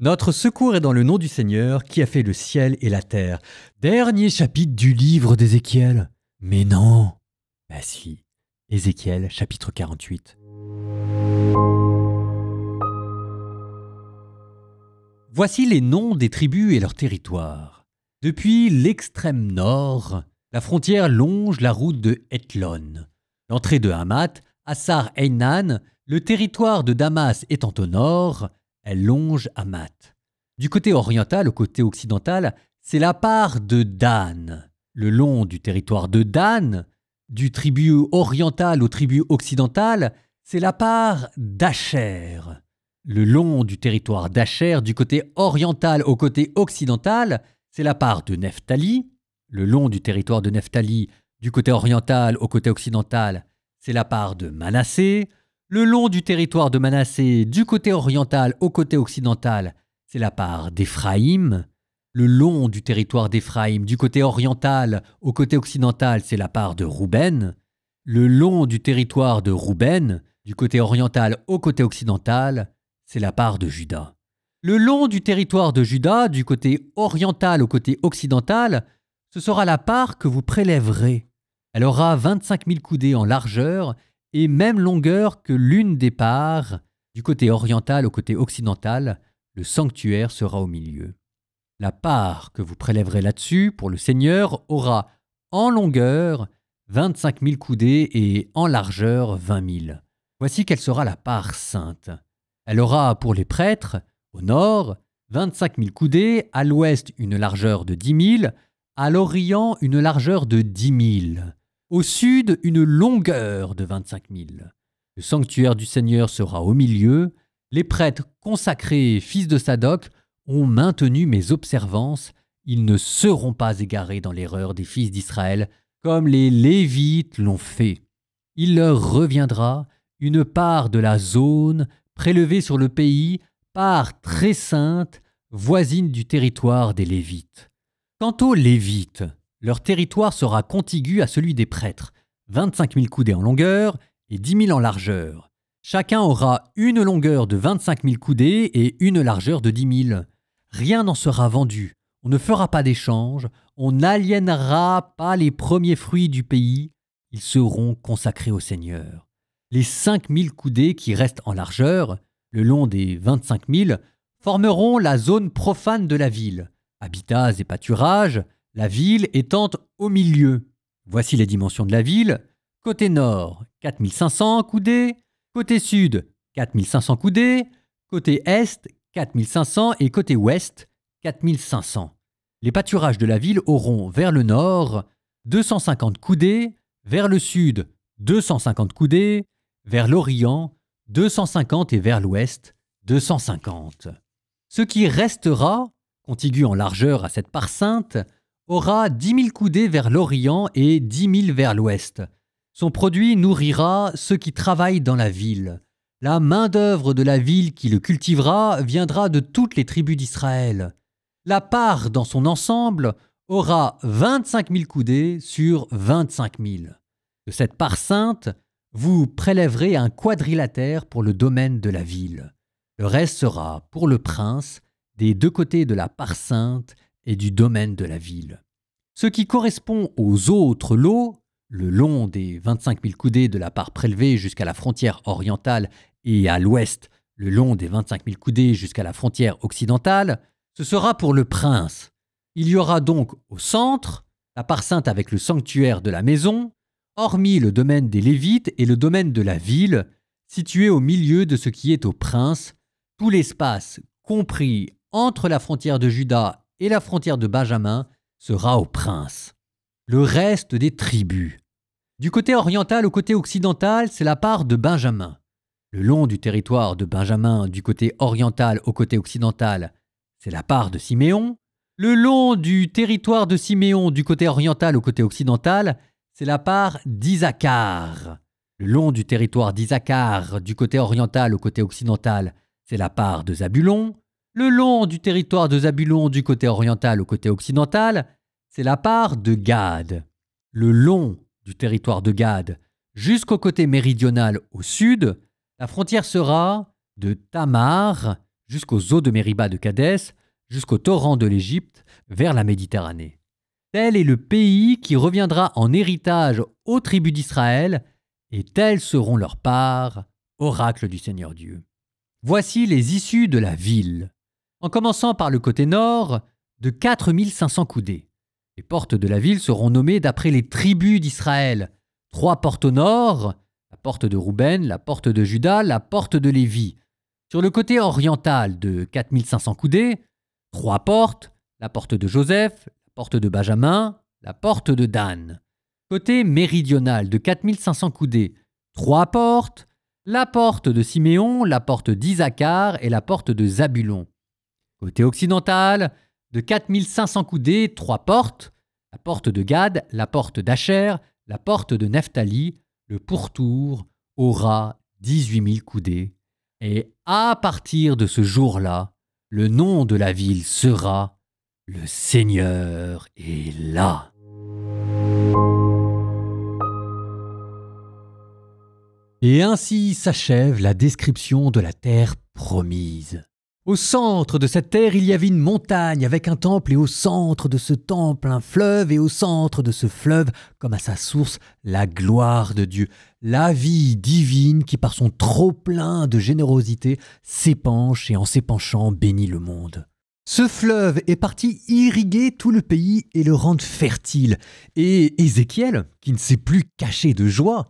Notre secours est dans le nom du Seigneur qui a fait le ciel et la terre. Dernier chapitre du livre d'Ézéchiel. Mais non. Ben si. Ézéchiel chapitre 48. Voici les noms des tribus et leurs territoires. Depuis l'extrême nord, la frontière longe la route de Hethlon. L'entrée de Hamath, Assar Einan, le territoire de Damas étant au nord, elle longe Hamath. Du côté oriental au côté occidental, c'est la part de Dan. Le long du territoire de Dan, du tribu oriental au tribu occidental, c'est la part d'Asher. Le long du territoire d'Asher, du côté oriental au côté occidental, c'est la part de Nephtali. Le long du territoire de Nephtali, du côté oriental au côté occidental, c'est la part de Manassé. Le long du territoire de Manassé, du côté oriental au côté occidental, c'est la part d'Éphraïm. Le long du territoire d'Éphraïm, du côté oriental au côté occidental, c'est la part de Rouben. Le long du territoire de Rouben, du côté oriental au côté occidental, c'est la part de Juda. Le long du territoire de Juda, du côté oriental au côté occidental, ce sera la part que vous prélèverez. Elle aura 25 000 coudées en largeur et même longueur que l'une des parts. Du côté oriental au côté occidental, le sanctuaire sera au milieu. La part que vous prélèverez là-dessus pour le Seigneur aura en longueur 25 000 coudées et en largeur 20 000. Voici quelle sera la part sainte. Elle aura pour les prêtres, au nord, 25 000 coudées, à l'ouest une largeur de 10 000, à l'orient une largeur de 10 000, au sud une longueur de 25 000. Le sanctuaire du Seigneur sera au milieu. Les prêtres consacrés, fils de Sadoc, ont maintenu mes observances. Ils ne seront pas égarés dans l'erreur des fils d'Israël, comme les Lévites l'ont fait. Il leur reviendra une part de la zone prélevée sur le pays, part très sainte, voisine du territoire des Lévites. Quant aux Lévites, leur territoire sera contigu à celui des prêtres, 25 000 coudées en longueur et 10 000 en largeur. Chacun aura une longueur de 25 000 coudées et une largeur de 10 000. Rien n'en sera vendu, on ne fera pas d'échange, on n'aliénera pas les premiers fruits du pays, ils seront consacrés au Seigneur. Les 5 000 coudées qui restent en largeur, le long des 25 000, formeront la zone profane de la ville, habitats et pâturages, la ville étant au milieu. Voici les dimensions de la ville. Côté nord, 4 500 coudées, côté sud, 4 500 coudées, côté est, 4 500 et côté ouest, 4 500. Les pâturages de la ville auront vers le nord 250 coudées, vers le sud 250 coudées, vers l'orient 250 et vers l'ouest 250. Ce qui restera, contigu en largeur à cette part sainte, aura 10 000 coudées vers l'orient et 10 000 vers l'ouest. Son produit nourrira ceux qui travaillent dans la ville. La main-d'œuvre de la ville qui le cultivera viendra de toutes les tribus d'Israël. La part dans son ensemble aura 25 000 coudées sur 25 000. De cette part sainte, vous prélèverez un quadrilatère pour le domaine de la ville. Le reste sera pour le prince des deux côtés de la part sainte et du domaine de la ville. Ce qui correspond aux autres lots, le long des 25 000 coudées de la part prélevée jusqu'à la frontière orientale et à l'ouest, le long des 25 000 coudées jusqu'à la frontière occidentale, ce sera pour le prince. Il y aura donc au centre la part sainte avec le sanctuaire de la maison, hormis le domaine des Lévites et le domaine de la ville, situé au milieu de ce qui est au prince, tout l'espace compris entre la frontière de Juda et la frontière de Benjamin sera au prince. Le reste des tribus. Du côté oriental au côté occidental, c'est la part de Benjamin. Le long du territoire de Benjamin, du côté oriental au côté occidental, c'est la part de Siméon. Le long du territoire de Siméon, du côté oriental au côté occidental, c'est la part d'Issacar. Le long du territoire d'Issacar, du côté oriental au côté occidental, c'est la part de Zabulon. Le long du territoire de Zabulon, du côté oriental au côté occidental, c'est la part de Gad. Le long du territoire de Gad jusqu'au côté méridional au sud, la frontière sera de Tamar jusqu'aux eaux de Mériba de Cadès, jusqu'au torrent de l'Égypte, vers la Méditerranée. Tel est le pays qui reviendra en héritage aux tribus d'Israël, et telles seront leurs parts, oracle du Seigneur Dieu. Voici les issues de la ville. En commençant par le côté nord, de 4500 coudées. Les portes de la ville seront nommées d'après les tribus d'Israël. 3 portes au nord, la porte de Rouben, la porte de Juda, la porte de Lévi. Sur le côté oriental de 4500 coudées, 3 portes, la porte de Joseph, la porte de Benjamin, la porte de Dan. Côté méridional de 4500 coudées, 3 portes, la porte de Siméon, la porte d'Isaacar et la porte de Zabulon. Côté occidental, de 4500 coudées, 3 portes, la porte de Gad, la porte d'Acher, la porte de Nephtali, le pourtour aura 18 000 coudées. Et à partir de ce jour-là, le nom de la ville sera « Le Seigneur est là ». Et ainsi s'achève la description de la terre promise. Au centre de cette terre, il y avait une montagne avec un temple, et au centre de ce temple, un fleuve, et au centre de ce fleuve, comme à sa source, la gloire de Dieu, la vie divine qui, par son trop-plein de générosité, s'épanche et en s'épanchant bénit le monde. Ce fleuve est parti irriguer tout le pays et le rendre fertile. Et Ézéchiel, qui ne s'est plus caché de joie,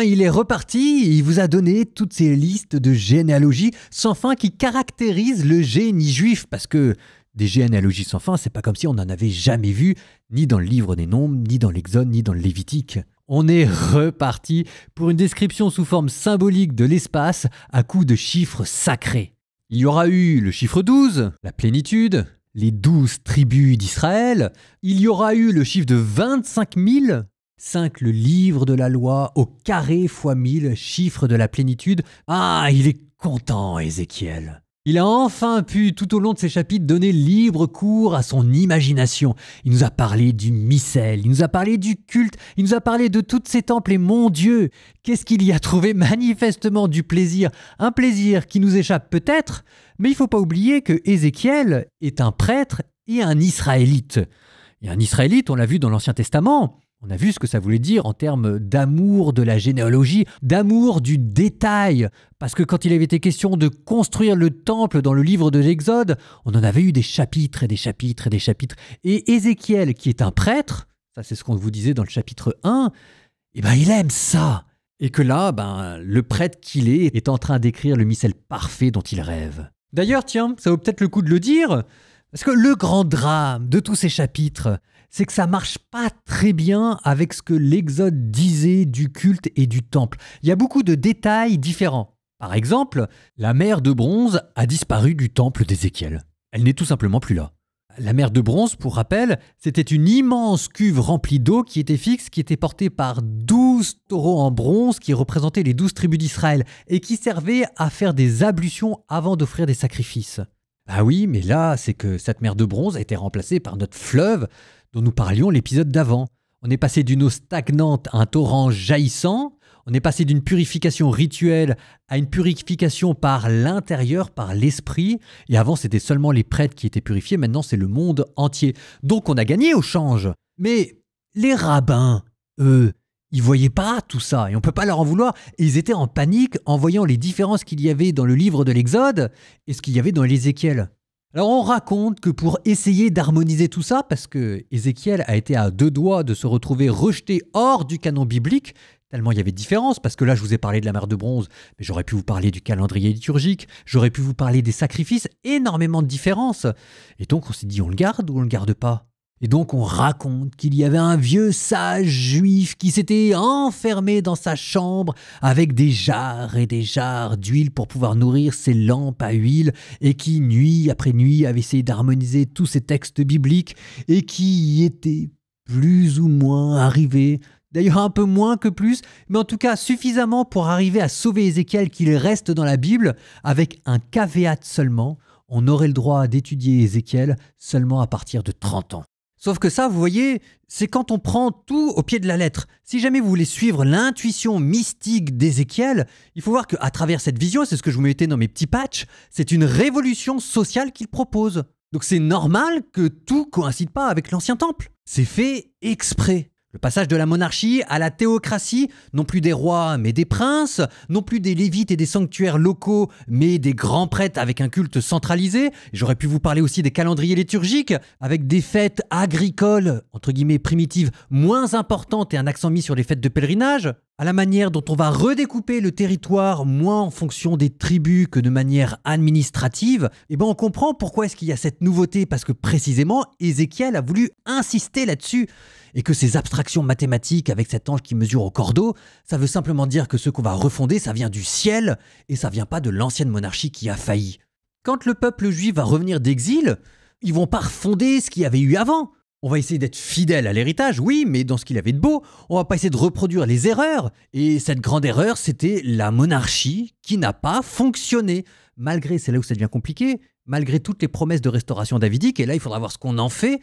il est reparti et il vous a donné toutes ces listes de généalogies sans fin qui caractérisent le génie juif. Parce que des généalogies sans fin, c'est pas comme si on n'en avait jamais vu, ni dans le livre des Nombres, ni dans l'Exode, ni dans le Lévitique. On est reparti pour une description sous forme symbolique de l'espace à coups de chiffres sacrés. Il y aura eu le chiffre 12, la plénitude, les 12 tribus d'Israël. Il y aura eu le chiffre de 25 000, 5 le livre de la loi, au carré fois 1000, chiffre de la plénitude. Ah, il est content, Ézéchiel. Il a enfin pu, tout au long de ses chapitres, donner libre cours à son imagination. Il nous a parlé du missel, il nous a parlé du culte, il nous a parlé de tous ces temples. Et mon Dieu, qu'est-ce qu'il y a trouvé? Manifestement du plaisir. Un plaisir qui nous échappe peut-être, mais il ne faut pas oublier que Ézéchiel est un prêtre et un Israélite. Et un Israélite, on l'a vu dans l'Ancien Testament. On a vu ce que ça voulait dire en termes d'amour de la généalogie, d'amour du détail. Parce que quand il avait été question de construire le temple dans le livre de l'Exode, on en avait eu des chapitres et des chapitres et des chapitres. Et Ézéchiel, qui est un prêtre, ça c'est ce qu'on vous disait dans le chapitre 1, il aime ça. Et que là, le prêtre qu'il est en train d'écrire le missel parfait dont il rêve. D'ailleurs, tiens, ça vaut peut-être le coup de le dire, parce que le grand drame de tous ces chapitres, c'est que ça marche pas très bien avec ce que l'Exode disait du culte et du temple. Il y a beaucoup de détails différents. Par exemple, la mer de bronze a disparu du temple d'Ézéchiel. Elle n'est tout simplement plus là. La mer de bronze, pour rappel, c'était une immense cuve remplie d'eau qui était fixe, qui était portée par 12 taureaux en bronze qui représentaient les 12 tribus d'Israël et qui servaient à faire des ablutions avant d'offrir des sacrifices. Ah oui, mais là, c'est que cette mer de bronze a été remplacée par notre fleuve dont nous parlions l'épisode d'avant. On est passé d'une eau stagnante à un torrent jaillissant, on est passé d'une purification rituelle à une purification par l'intérieur, par l'esprit, et avant c'était seulement les prêtres qui étaient purifiés, maintenant c'est le monde entier. Donc on a gagné au change. Mais les rabbins, eux, ils voyaient pas tout ça, et on ne peut pas leur en vouloir, et ils étaient en panique en voyant les différences qu'il y avait dans le livre de l'Exode et ce qu'il y avait dans l'Ézéchiel. Alors on raconte que pour essayer d'harmoniser tout ça, parce que Ézéchiel a été à 2 doigts de se retrouver rejeté hors du canon biblique, tellement il y avait de différences, parce que là je vous ai parlé de la mer de bronze, mais j'aurais pu vous parler du calendrier liturgique, j'aurais pu vous parler des sacrifices, énormément de différences. Et donc on s'est dit, on le garde ou on le garde pas? Et donc on raconte qu'il y avait un vieux sage juif qui s'était enfermé dans sa chambre avec des jarres et des jarres d'huile pour pouvoir nourrir ses lampes à huile et qui, nuit après nuit, avait essayé d'harmoniser tous ces textes bibliques et qui y était plus ou moins arrivé, d'ailleurs un peu moins que plus, mais en tout cas suffisamment pour arriver à sauver Ézéchiel qu'il reste dans la Bible avec un caveat seulement. On aurait le droit d'étudier Ézéchiel seulement à partir de 30 ans. Sauf que ça, vous voyez, c'est quand on prend tout au pied de la lettre. Si jamais vous voulez suivre l'intuition mystique d'Ézéchiel, il faut voir qu'à travers cette vision, c'est ce que je vous mettais dans mes petits patchs, c'est une révolution sociale qu'il propose. Donc c'est normal que tout coïncide pas avec l'Ancien Temple. C'est fait exprès. Le passage de la monarchie à la théocratie, non plus des rois mais des princes, non plus des lévites et des sanctuaires locaux mais des grands prêtres avec un culte centralisé. J'aurais pu vous parler aussi des calendriers liturgiques avec des fêtes agricoles, entre guillemets primitives, moins importantes et un accent mis sur les fêtes de pèlerinage. À la manière dont on va redécouper le territoire moins en fonction des tribus que de manière administrative, on comprend pourquoi est-ce qu'il y a cette nouveauté, parce que précisément Ézéchiel a voulu insister là-dessus. Et que ces abstractions mathématiques avec cet ange qui mesure au cordeau, ça veut simplement dire que ce qu'on va refonder, ça vient du ciel et ça vient pas de l'ancienne monarchie qui a failli. Quand le peuple juif va revenir d'exil, ils vont pas refonder ce qu'il y avait eu avant. On va essayer d'être fidèle à l'héritage, oui, mais dans ce qu'il avait de beau, on va pas essayer de reproduire les erreurs. Et cette grande erreur, c'était la monarchie qui n'a pas fonctionné. Malgré, c'est là où ça devient compliqué, malgré toutes les promesses de restauration davidique, et là il faudra voir ce qu'on en fait,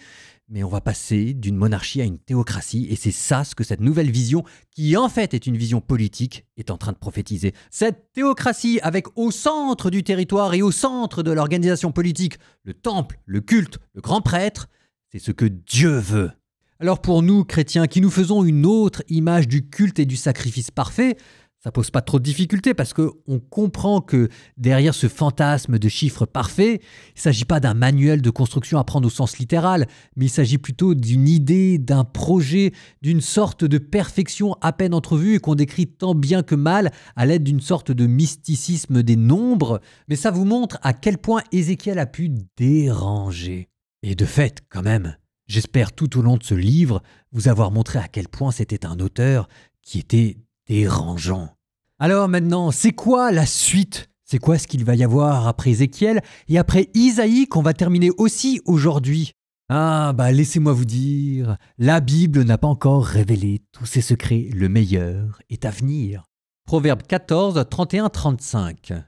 mais on va passer d'une monarchie à une théocratie, et c'est ça ce que cette nouvelle vision, qui en fait est une vision politique, est en train de prophétiser. Cette théocratie avec au centre du territoire et au centre de l'organisation politique, le temple, le culte, le grand prêtre, c'est ce que Dieu veut. Alors pour nous, chrétiens, qui nous faisons une autre image du culte et du sacrifice parfait, ça pose pas trop de difficultés parce qu'on comprend que derrière ce fantasme de chiffres parfaits, il ne s'agit pas d'un manuel de construction à prendre au sens littéral, mais il s'agit plutôt d'une idée, d'un projet, d'une sorte de perfection à peine entrevue et qu'on décrit tant bien que mal à l'aide d'une sorte de mysticisme des nombres. Mais ça vous montre à quel point Ézéchiel a pu déranger. Et de fait, quand même, j'espère tout au long de ce livre vous avoir montré à quel point c'était un auteur qui était dérangeant. Alors maintenant, c'est quoi la suite? C'est quoi ce qu'il va y avoir après Ézéchiel et après Isaïe qu'on va terminer aussi aujourd'hui? Laissez-moi vous dire, la Bible n'a pas encore révélé tous ses secrets, le meilleur est à venir. Proverbe 14, 31-35.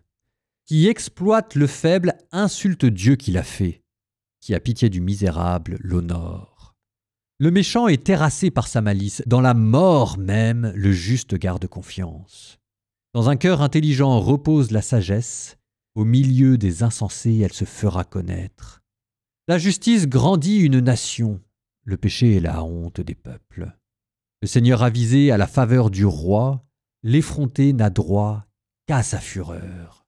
Qui exploite le faible insulte Dieu qui l'a fait. Qui a pitié du misérable l'honore. Le méchant est terrassé par sa malice. Dans la mort même, le juste garde confiance. Dans un cœur intelligent repose la sagesse. Au milieu des insensés, elle se fera connaître. La justice grandit une nation. Le péché est la honte des peuples. Le Seigneur avisé à la faveur du roi. L'effronté n'a droit qu'à sa fureur.